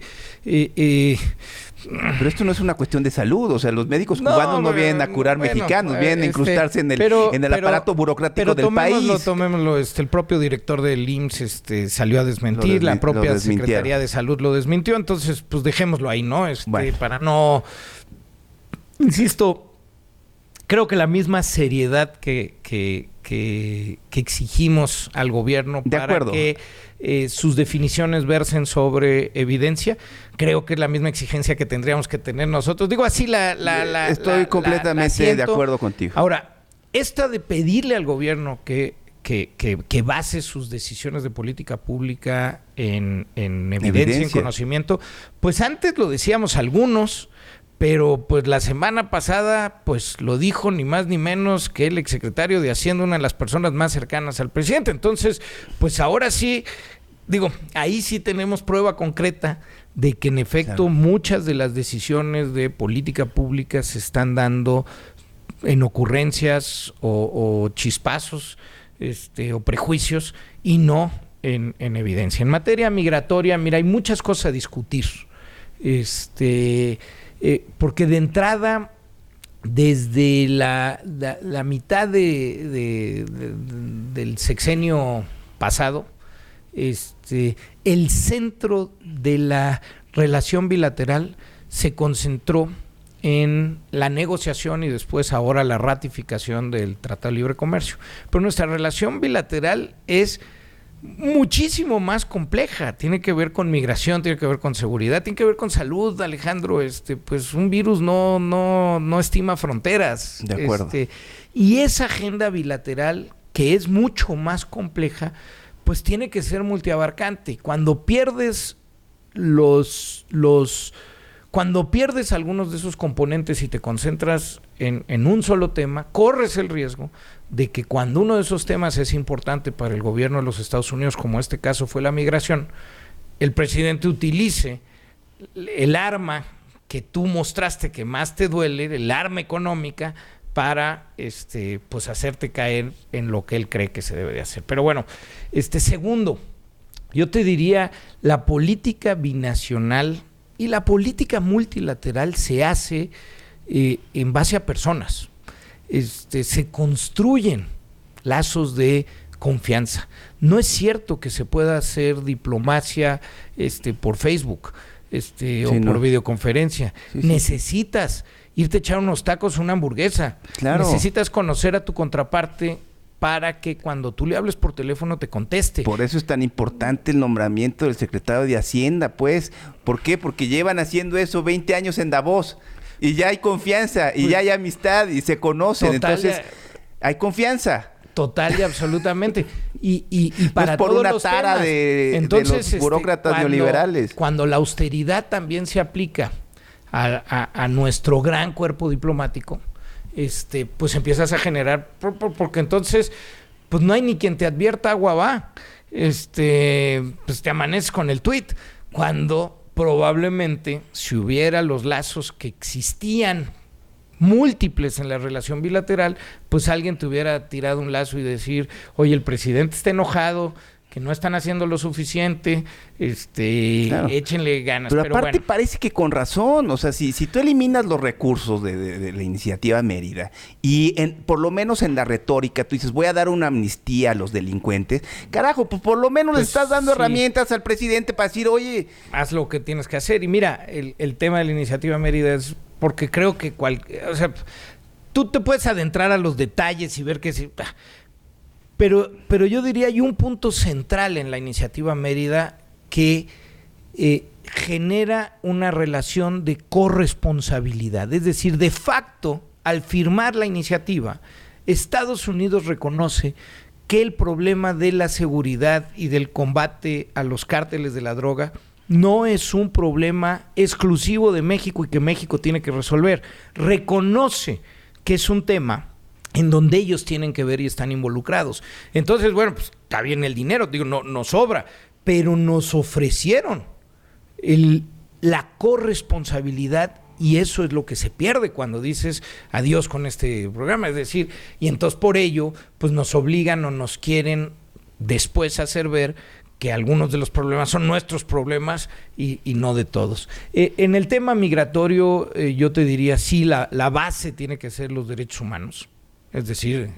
esto no es una cuestión de salud, o sea, los médicos cubanos no vienen a curar mexicanos, vienen a incrustarse en el aparato burocrático del país. Tomémoslo, el propio director del IMSS salió a desmentir, la propia Secretaría de Salud lo desmintió, entonces pues dejémoslo ahí, ¿no? Para no... Insisto, creo que la misma seriedad que exigimos al gobierno para que sus definiciones versen sobre evidencia, creo que es la misma exigencia que tendríamos que tener nosotros. Digo así estoy completamente de acuerdo contigo. Ahora, esta de pedirle al gobierno que base sus decisiones de política pública en evidencia, en conocimiento, pues antes lo decíamos algunos, pero pues la semana pasada pues lo dijo ni más ni menos que el exsecretario de Hacienda, una de las personas más cercanas al presidente. Entonces, pues ahora sí, ahí sí tenemos prueba concreta de que en efecto muchas de las decisiones de política pública se están dando en ocurrencias o chispazos o prejuicios y no en evidencia. En materia migratoria, mira, hay muchas cosas a discutir, porque de entrada, desde la mitad del sexenio pasado, el centro de la relación bilateral se concentró en la negociación y después ahora la ratificación del Tratado de Libre Comercio. Pero nuestra relación bilateral es muchísimo más compleja, tiene que ver con migración, tiene que ver con seguridad, tiene que ver con salud, Alejandro. Pues un virus no estima fronteras. De acuerdo. Y esa agenda bilateral, que es mucho más compleja, pues tiene que ser multiabarcante. Cuando pierdes cuando pierdes algunos de esos componentes y te concentras en un solo tema, corres el riesgo de que cuando uno de esos temas es importante para el gobierno de los Estados Unidos, como este caso fue la migración, el presidente utilice el arma que tú mostraste que más te duele, el arma económica, para pues hacerte caer en lo que él cree que se debe de hacer. Pero bueno, segundo, yo te diría, la política binacional y la política multilateral se hace en base a personas. Se construyen lazos de confianza. No es cierto que se pueda hacer diplomacia por Facebook o por videoconferencia. Sí. Necesitas irte a echar unos tacos, una hamburguesa. Claro. Necesitas conocer a tu contraparte para que cuando tú le hables por teléfono te conteste. Por eso es tan importante el nombramiento del secretario de Hacienda, pues. ¿Por qué? Porque llevan haciendo eso 20 años en Davos y ya hay confianza y ya hay amistad y se conocen. Entonces, hay confianza. Total y absolutamente. Y para no es por todos una los tara temas. Entonces, de los burócratas neoliberales. Cuando la austeridad también se aplica a nuestro gran cuerpo diplomático, pues empiezas a generar, porque entonces pues no hay ni quien te advierta, agua va, pues te amaneces con el tuit, cuando probablemente si hubiera los lazos que existían múltiples en la relación bilateral, pues alguien te hubiera tirado un lazo y decir, oye, el presidente está enojado, que no están haciendo lo suficiente, claro. Échenle ganas. Pero aparte bueno, parece que con razón, o sea, si tú eliminas los recursos de la iniciativa Mérida y por lo menos en la retórica tú dices, voy a dar una amnistía a los delincuentes, carajo, pues por lo menos le estás dando herramientas al presidente para decir, oye, haz lo que tienes que hacer. Y mira, el tema de la iniciativa Mérida es porque creo que o sea, tú te puedes adentrar a los detalles y ver que sí. Pero yo diría, hay un punto central en la iniciativa Mérida que genera una relación de corresponsabilidad. Es decir, de facto, al firmar la iniciativa, Estados Unidos reconoce que el problema de la seguridad y del combate a los cárteles de la droga no es un problema exclusivo de México y que México tiene que resolver. Reconoce que es un tema en donde ellos tienen que ver y están involucrados. Entonces, bueno, pues está bien el dinero, digo, no sobra, pero nos ofrecieron la corresponsabilidad y eso es lo que se pierde cuando dices adiós con este programa. Es decir, y entonces por ello, pues nos obligan o nos quieren después hacer ver que algunos de los problemas son nuestros problemas y no de todos. En el tema migratorio, yo te diría, sí, la base tiene que ser los derechos humanos. Es decir,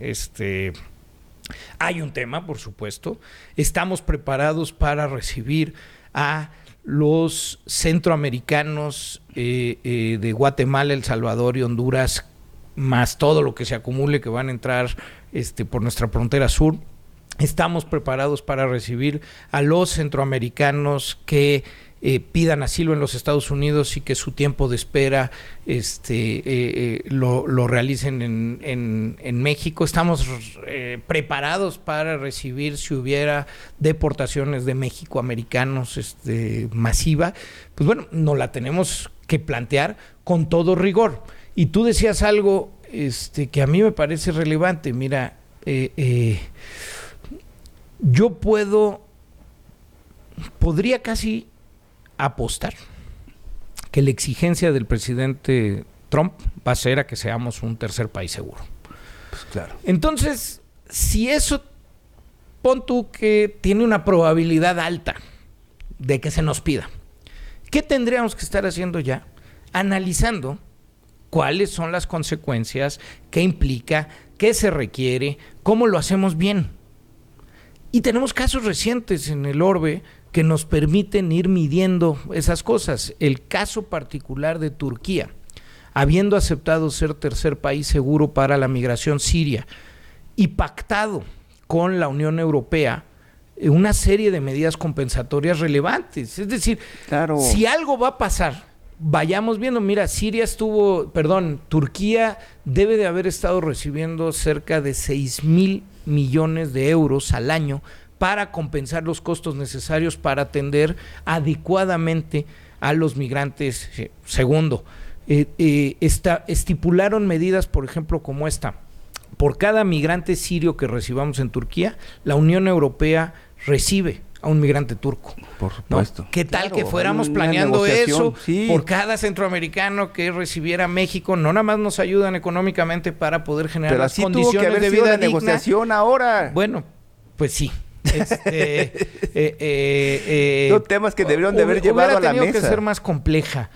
hay un tema, por supuesto. Estamos preparados para recibir a los centroamericanos de Guatemala, El Salvador y Honduras, más todo lo que se acumule que van a entrar por nuestra frontera sur. Estamos preparados para recibir a los centroamericanos que pidan asilo en los Estados Unidos y que su tiempo de espera lo realicen en México. Estamos preparados para recibir, si hubiera deportaciones de México-americanos masiva, pues bueno, nos la tenemos que plantear con todo rigor. Y tú decías algo que a mí me parece relevante. Mira, yo podría casi apostar que la exigencia del presidente Trump va a ser a que seamos un tercer país seguro. Pues claro. Entonces, si eso, pon tú que tiene una probabilidad alta de que se nos pida, ¿qué tendríamos que estar haciendo ya? Analizando cuáles son las consecuencias, qué implica, qué se requiere, cómo lo hacemos bien. Y tenemos casos recientes en el orbe que nos permiten ir midiendo esas cosas. El caso particular de Turquía, habiendo aceptado ser tercer país seguro para la migración siria y pactado con la Unión Europea una serie de medidas compensatorias relevantes. Es decir, claro, si algo va a pasar, vayamos viendo, mira, Turquía debe de haber estado recibiendo cerca de 6,000 millones de euros al año para compensar los costos necesarios para atender adecuadamente a los migrantes. Segundo, estipularon medidas, por ejemplo, como esta. Por cada migrante sirio que recibamos en Turquía, la Unión Europea recibe a un migrante turco. Por supuesto. ¿no? ¿Qué tal claro, que fuéramos planeando eso? Sí. Por cada centroamericano que recibiera México, no nada más nos ayudan económicamente para poder generar pero las así condiciones tuvo que haber de sido vida la digna. negociación ahora. Bueno, pues sí. Son temas que debieron de haber llevado a la mesa. Hubiera tenido que ser más compleja.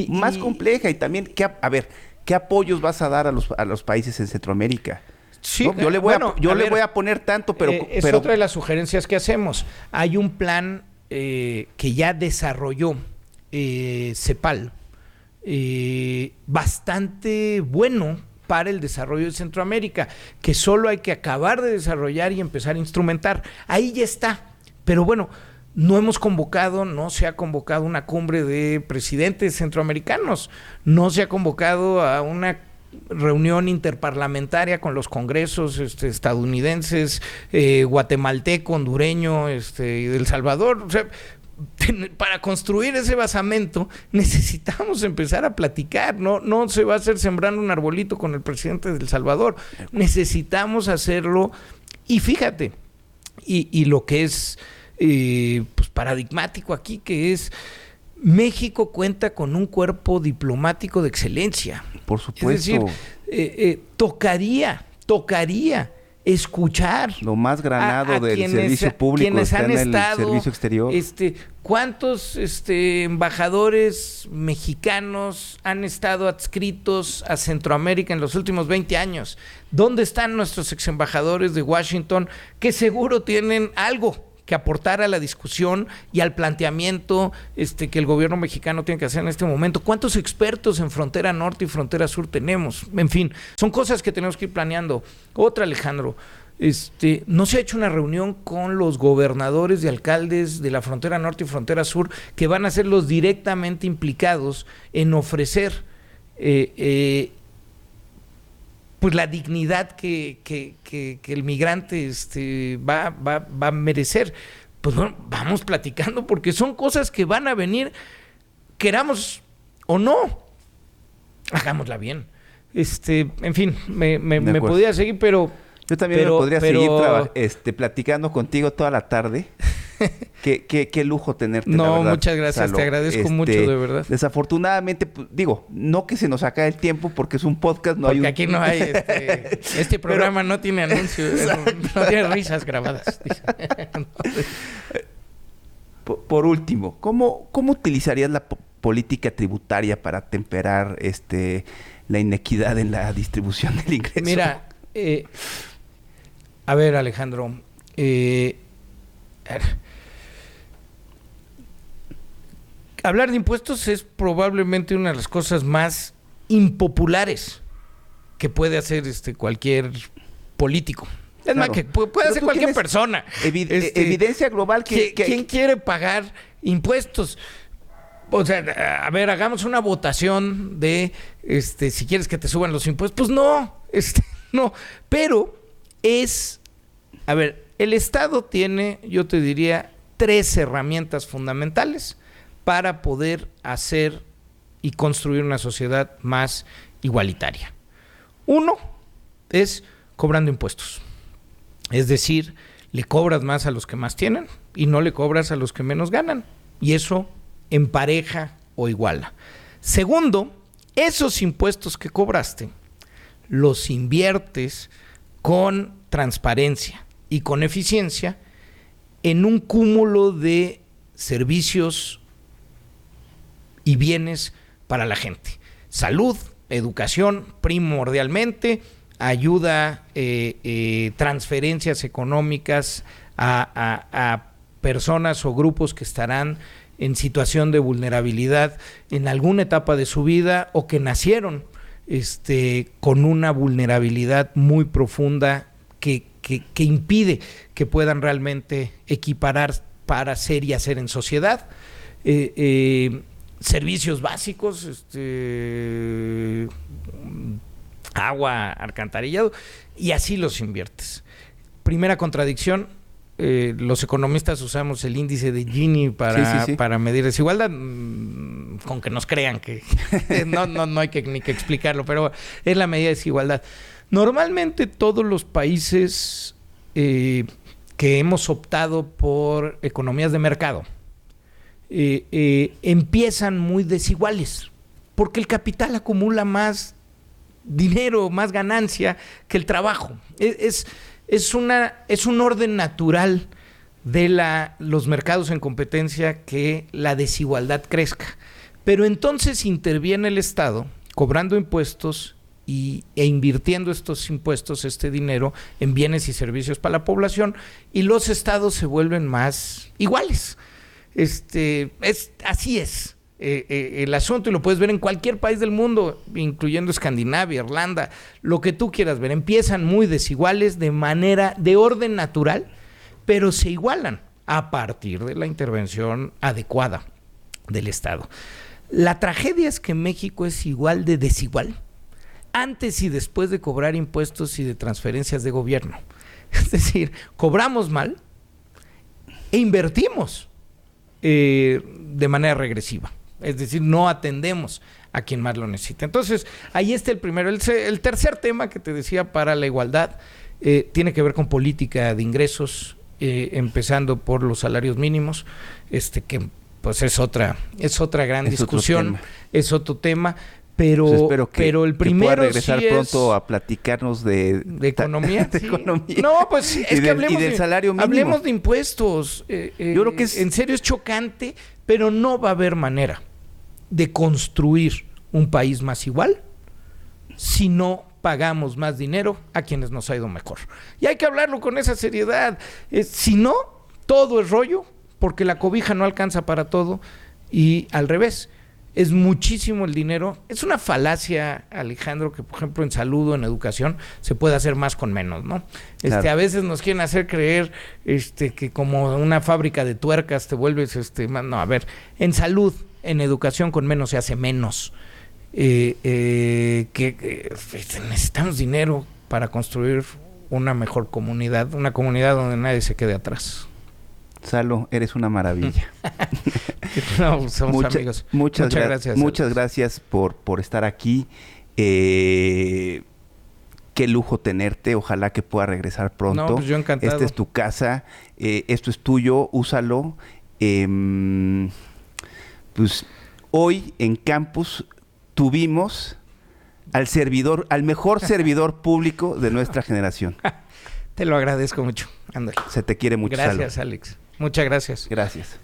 Más compleja y también, ¿qué apoyos vas a dar a los países en Centroamérica? Sí, ¿no? Yo le voy a poner tanto, pero... es otra de las sugerencias que hacemos. Hay un plan que ya desarrolló CEPAL, bastante bueno para el desarrollo de Centroamérica, que solo hay que acabar de desarrollar y empezar a instrumentar. Ahí ya está. Pero bueno, no se ha convocado una cumbre de presidentes centroamericanos, no se ha convocado a una reunión interparlamentaria con los congresos estadounidenses, guatemalteco, hondureño, y de El Salvador. O sea, para construir ese basamento necesitamos empezar a platicar. No se va a hacer sembrando un arbolito con el presidente de El Salvador. Necesitamos hacerlo. Y fíjate, y lo que es pues paradigmático aquí, que es México cuenta con un cuerpo diplomático de excelencia. Por supuesto. Es decir, tocaría escuchar lo más granado del quienes, servicio público quienes está han en el estado, servicio exterior. ¿Cuántos embajadores mexicanos han estado adscritos a Centroamérica en los últimos 20 años? ¿Dónde están nuestros exembajadores de Washington que seguro tienen algo que aportar a la discusión y al planteamiento que el gobierno mexicano tiene que hacer en este momento? ¿Cuántos expertos en frontera norte y frontera sur tenemos? En fin, son cosas que tenemos que ir planeando. Otra, Alejandro, no se ha hecho una reunión con los gobernadores y alcaldes de la frontera norte y frontera sur, que van a ser los directamente implicados en ofrecer pues la dignidad que el migrante va a merecer. Pues bueno, vamos platicando, porque son cosas que van a venir, queramos o no, hagámosla bien. En fin, me podía seguir, pero... Yo también me podría seguir platicando contigo toda la tarde. Qué lujo tenerte, la verdad. Muchas gracias, Salo. te agradezco mucho, de verdad. Desafortunadamente, no que se nos acabe el tiempo porque es un podcast, porque aquí no hay, este programa no tiene anuncios, no tiene risas grabadas. Por último, ¿cómo utilizarías la política tributaria para temperar la inequidad en la distribución del ingreso? Mira, a ver, Alejandro, hablar de impuestos es probablemente una de las cosas más impopulares que puede hacer cualquier político. Es más, que puede hacer cualquier persona. Evidencia global ¿Quién quiere pagar impuestos? O sea, a ver, hagamos una votación de si quieres que te suban los impuestos. Pues no, no. Pero a ver, el Estado tiene, yo te diría, 3 herramientas fundamentales para poder hacer y construir una sociedad más igualitaria. Uno es cobrando impuestos. Es decir, le cobras más a los que más tienen y no le cobras a los que menos ganan. Y eso empareja o iguala. Segundo, esos impuestos que cobraste los inviertes con transparencia y con eficiencia en un cúmulo de servicios y bienes para la gente. Salud, educación primordialmente, ayuda, transferencias económicas a personas o grupos que estarán en situación de vulnerabilidad en alguna etapa de su vida o que nacieron con una vulnerabilidad muy profunda que impide que puedan realmente equiparar para ser y hacer en sociedad. Servicios básicos, agua, alcantarillado, y así los inviertes. Primera contradicción, los economistas usamos el índice de Gini para medir desigualdad, con que nos crean que no hay ni que explicarlo, pero es la medida de desigualdad. Normalmente todos los países que hemos optado por economías de mercado empiezan muy desiguales, porque el capital acumula más dinero, más ganancia que el trabajo. Es un orden natural de los mercados en competencia que la desigualdad crezca. Pero entonces interviene el Estado cobrando impuestos e invirtiendo estos impuestos, este dinero, en bienes y servicios para la población, y los estados se vuelven más iguales. Así es el asunto, y lo puedes ver en cualquier país del mundo, incluyendo Escandinavia, Irlanda, lo que tú quieras ver. Empiezan muy desiguales de orden natural, pero se igualan a partir de la intervención adecuada del Estado. La tragedia es que México es igual de desigual antes y después de cobrar impuestos y de transferencias de gobierno. Es decir, cobramos mal e invertimos de manera regresiva. Es decir, no atendemos a quien más lo necesita. Entonces, ahí está el primero. El tercer tema que te decía para la igualdad tiene que ver con política de ingresos, empezando por los salarios mínimos, que pues es otra gran discusión, es otro tema. Pero, pues espero pero el primero que pueda regresar sí pronto a platicarnos de economía. De economía. No, pues es que hablemos del salario mínimo. Hablemos de impuestos. Yo creo que en serio es chocante, pero no va a haber manera de construir un país más igual si no pagamos más dinero a quienes nos ha ido mejor. Y hay que hablarlo con esa seriedad. Si no, todo es rollo, porque la cobija no alcanza para todo, y al revés. Es muchísimo el dinero. Es una falacia, Alejandro, que por ejemplo en salud o en educación se puede hacer más con menos, ¿no? Claro. A veces nos quieren hacer creer que como una fábrica de tuercas te vuelves no, a ver, en salud, en educación con menos se hace menos. Necesitamos dinero para construir una mejor comunidad, una comunidad donde nadie se quede atrás. Salo, eres una maravilla. No, somos amigos. Muchas gracias. Muchas gracias por estar aquí. Qué lujo tenerte. Ojalá que pueda regresar pronto. No, pues yo encantado. Esta es tu casa. Esto es tuyo. Úsalo. Pues hoy en Campus tuvimos al mejor servidor público de nuestra generación. Te lo agradezco mucho. Ándale. Se te quiere mucho. Gracias, Salo. Alex. Muchas gracias. Gracias.